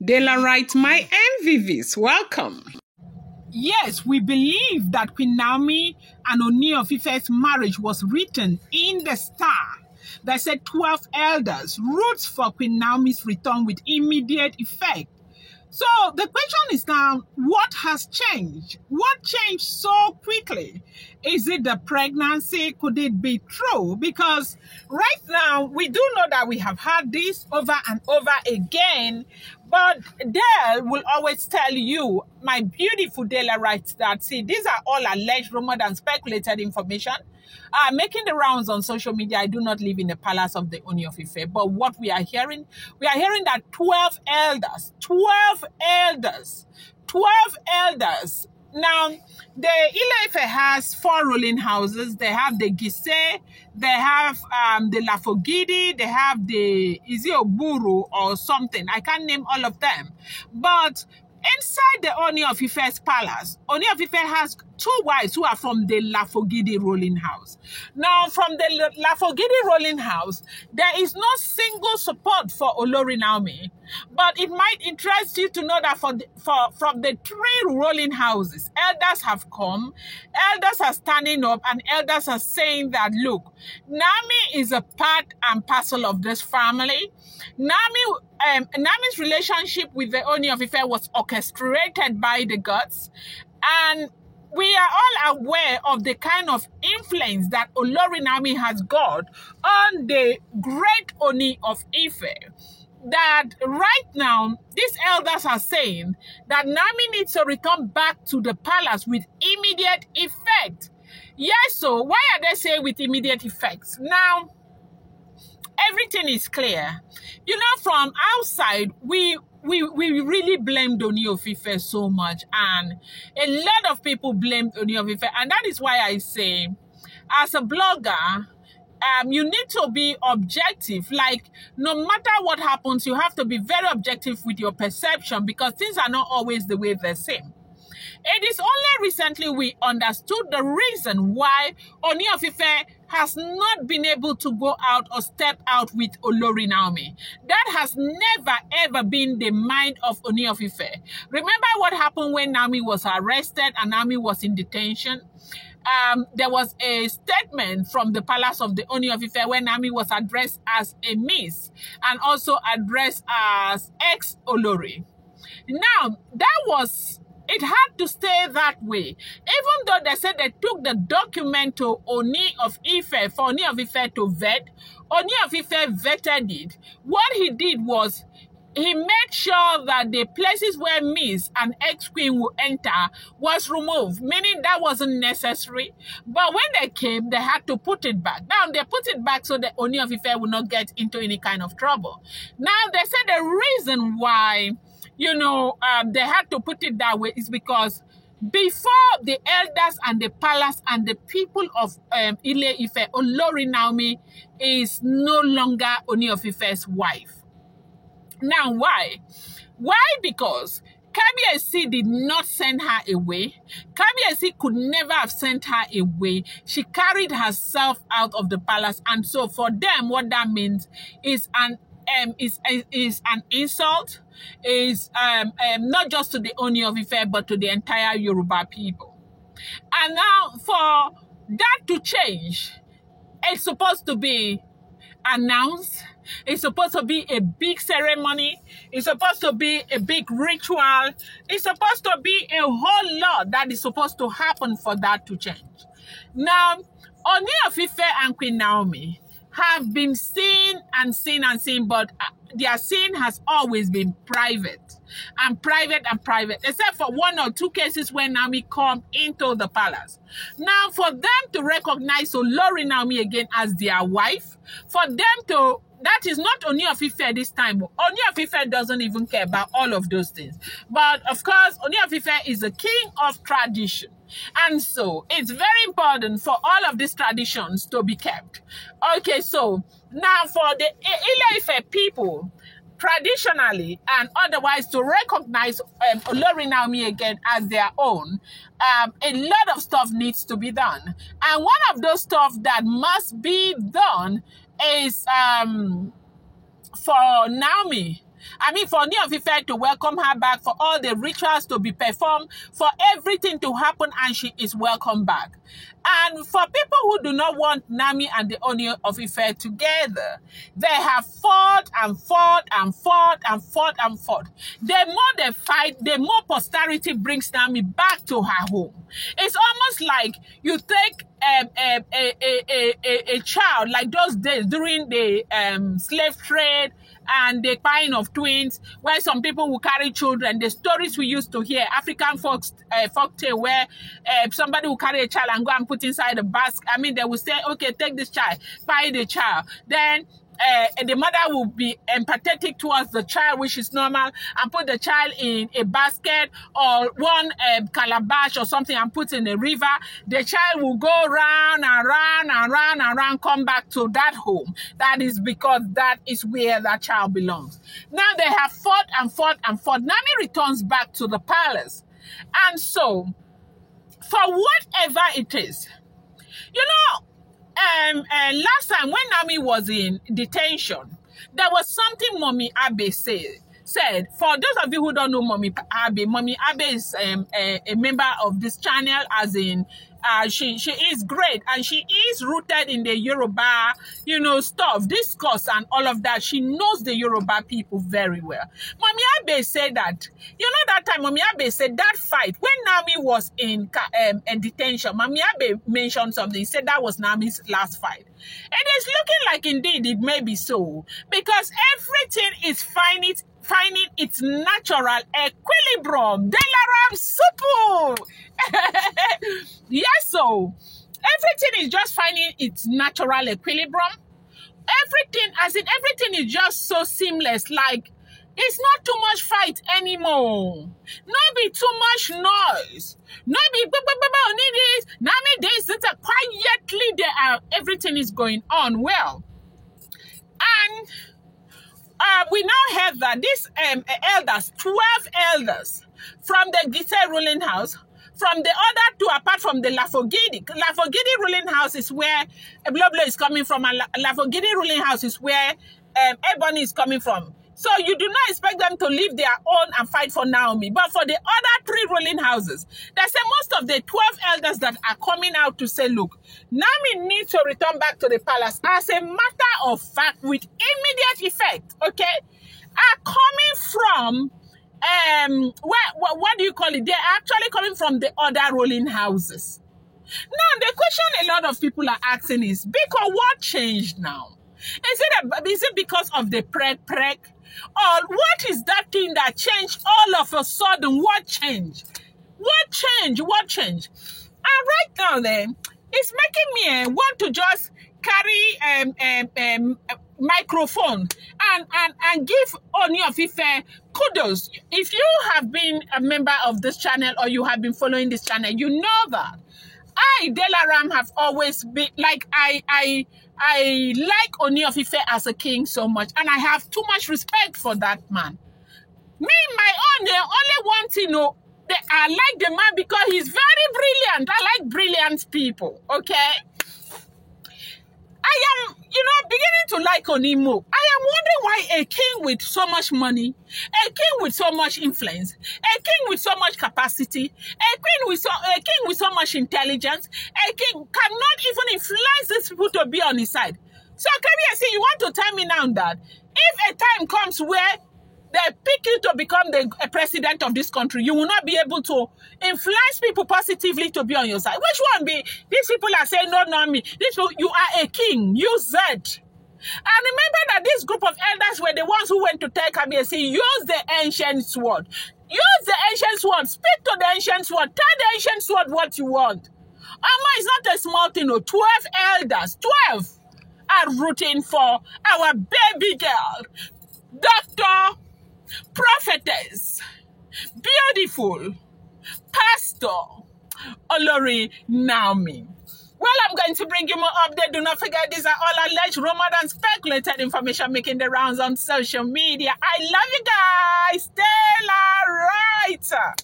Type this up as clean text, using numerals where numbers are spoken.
Daylight, my MVVs, welcome. Yes, we believe that Queen Naomi and Ooni of Ife's marriage was written in the star that said 12 elders, roots for Queen Naomi's return with immediate effect. So the question is now, what has changed? What changed so quickly? Is it the pregnancy? Could it be true? Because right now, we do know that we have had this over and over again, but Dale will always tell you, my beautiful Dale writes that, see, these are all alleged, rumored, and speculated information. Making the rounds on social media. I do not live in the palace of the Ooni of Ife, but what we are hearing that 12 elders, 12 elders, 12 elders. Now, the Ile-Ife has 4 ruling houses. They have the Gise, they have the Lafogidi, they have the Izioburu or something. I can't name all of them. But inside the Ooni of Ife's palace, Ooni of Ife has 2 wives who are from the Lafogidi ruling house. Now, from the Lafogidi ruling house, there is no single support for Olori Naomi. But it might interest you to know that from the 3 ruling houses, elders have come, elders are standing up, and elders are saying that, look, Naomi is a part and parcel of this family. Naomi's relationship with the Ooni of Ife was orchestrated by the gods, and we are all aware of the kind of influence that Olori Naomi has got on the great Ooni of Ife. That right now, these elders are saying that Naomi needs to return back to the palace with immediate effect. Yes, so why are they saying with immediate effects? Now, everything is clear. You know, from outside, we really blamed Ooni of Ife so much, and a lot of people blamed Ooni of Ife, and that is why I say, as a blogger, you need to be objective. Like, no matter what happens, you have to be very objective with your perception, because things are not always the way they seem. It is only recently we understood the reason why Ooni of Ife has not been able to go out or step out with Olori Naomi. That has never ever been the mind of Ooni of Ife. Remember what happened when Naomi was arrested and Naomi was in detention? There was a statement from the palace of the Ooni of Ife when Naomi was addressed as a miss and also addressed as ex-Olori. Now, it had to stay that way. Even though they said they took the document to Ooni of Ife for Ooni of Ife to vet, Ooni of Ife vetted it. What he did was, he made sure that the places where Miss and ex-queen will enter was removed, meaning that wasn't necessary. But when they came, they had to put it back. Now, they put it back so that Ooni of Ife will not get into any kind of trouble. Now, they said the reason why, they had to put it that way is because before the elders and the palace and the people of Ile-Ife, Olori Naomi is no longer Ooni of Ife's wife. Now, why? Why? Because Kabiyesi did not send her away. Kabiyesi could never have sent her away. She carried herself out of the palace. And so for them, what that means is an insult, is not just to the Ooni of Ife, but to the entire Yoruba people. And now for that to change, it's supposed to be announced. It's supposed to be a big ceremony. It's supposed to be a big ritual. It's supposed to be a whole lot that is supposed to happen for that to change. Now, Ooni of Ife and Queen Naomi have been seen, but their sin has always been private, except for 1 or 2 cases when Naomi come into the palace. Now, for them to recognize Olori Naomi again as their wife, for them to, that is not Ooni of Ife this time. Ooni of Ife doesn't even care about all of those things. But of course, Ooni of Ife is the king of tradition. And so it's very important for all of these traditions to be kept. Okay, so now for the Ile-Ife people, traditionally and otherwise, to recognize Olori Naomi again as their own, a lot of stuff needs to be done. And one of those stuff that must be done is for Naomi I mean, for Ooni of Ife to welcome her back, for all the rituals to be performed, for everything to happen, and she is welcome back. And for people who do not want Naomi and the Ooni of Ife together, they have fought and fought and fought and fought and fought. The more they fight, the more posterity brings Naomi back to her home. It's almost like you take a child, like those days during the slave trade and the buying of twins, where some people will carry children. The stories we used to hear, African folk tale, where somebody will carry a child and go and put inside a basket. I mean, they will say, okay, take this child, buy the child. Then the mother will be empathetic towards the child, which is normal, and put the child in a basket or one calabash or something and put in a river. The child will go round and round and round and round, come back to that home. That is because that is where that child belongs. Now they have fought and fought and fought. Naomi returns back to the palace. And so, for whatever it is, you know, last time when Naomi was in detention, there was something Mommy Abe said. For those of you who don't know Mommy Abe is a member of this channel, as in she is great, and she is rooted in the Yoruba, you know, stuff, discourse and all of that. She knows the Yoruba people very well. Mommy Abe said that, you know, that time Mommy Abe said that fight when Naomi was in detention, Mommy Abe mentioned something. He said that was Naomi's last fight. It is looking like indeed it may be so, because everything is finding its natural equilibrium. Delaram Supu! Yes, so everything is just finding its natural equilibrium. Everything is just so seamless, like it's not too much fight anymore. Not be too much noise. Not be this, not me this. Quietly everything is going on well. And we now have that these elders, 12 elders from the Gise ruling house, from the other two, apart from the Lafogidi. Lafogidi ruling house is where Bloblo is coming from, and Lafogidi ruling house is where Ebony is coming from. So you do not expect them to leave their own and fight for Naomi. But for the other three ruling houses, they say most of the 12 elders that are coming out to say, look, Naomi needs to return back to the palace as a matter of fact with immediate effect, okay, are coming from, what do you call it? They're actually coming from the other ruling houses. Now, the question a lot of people are asking is, because what changed now? Is it because of the prek? Or what is that thing that changed all of a sudden? What changed? What changed? And right now then, it's making me want to just carry microphone and give Ooni of Ife kudos. If you have been a member of this channel or you have been following this channel, you know that I, Delaram, have always been like I like Ooni of Ife as a king so much, and I have too much respect for that man. Me, my own, the only one thing, you know, I like the man because he's very brilliant. I like brilliant people, okay? I am, you know, beginning to like Onimo. I am wondering why a king with so much money, a king with so much influence, a king with so much capacity, a king with so much intelligence, a king cannot even influence these people to be on his side. So, you want to tell me now that if a time comes where they pick you to become the president of this country, you will not be able to influence people positively to be on your side? Which one be? These people are saying, no, not me. These people, you are a king. Use that. And remember that this group of elders were the ones who went to tell Kabi and say, use the ancient sword. Use the ancient sword. Speak to the ancient sword. Tell the ancient sword what you want. Amma, it's not a small thing. No. 12 elders, 12 are rooting for our baby girl, Dr. Prophetess, beautiful Pastor Olori Naomi. Well, I'm going to bring you more updates. Do not forget, these are all alleged, rumored, and speculated information making the rounds on social media. I love you guys. Stay right.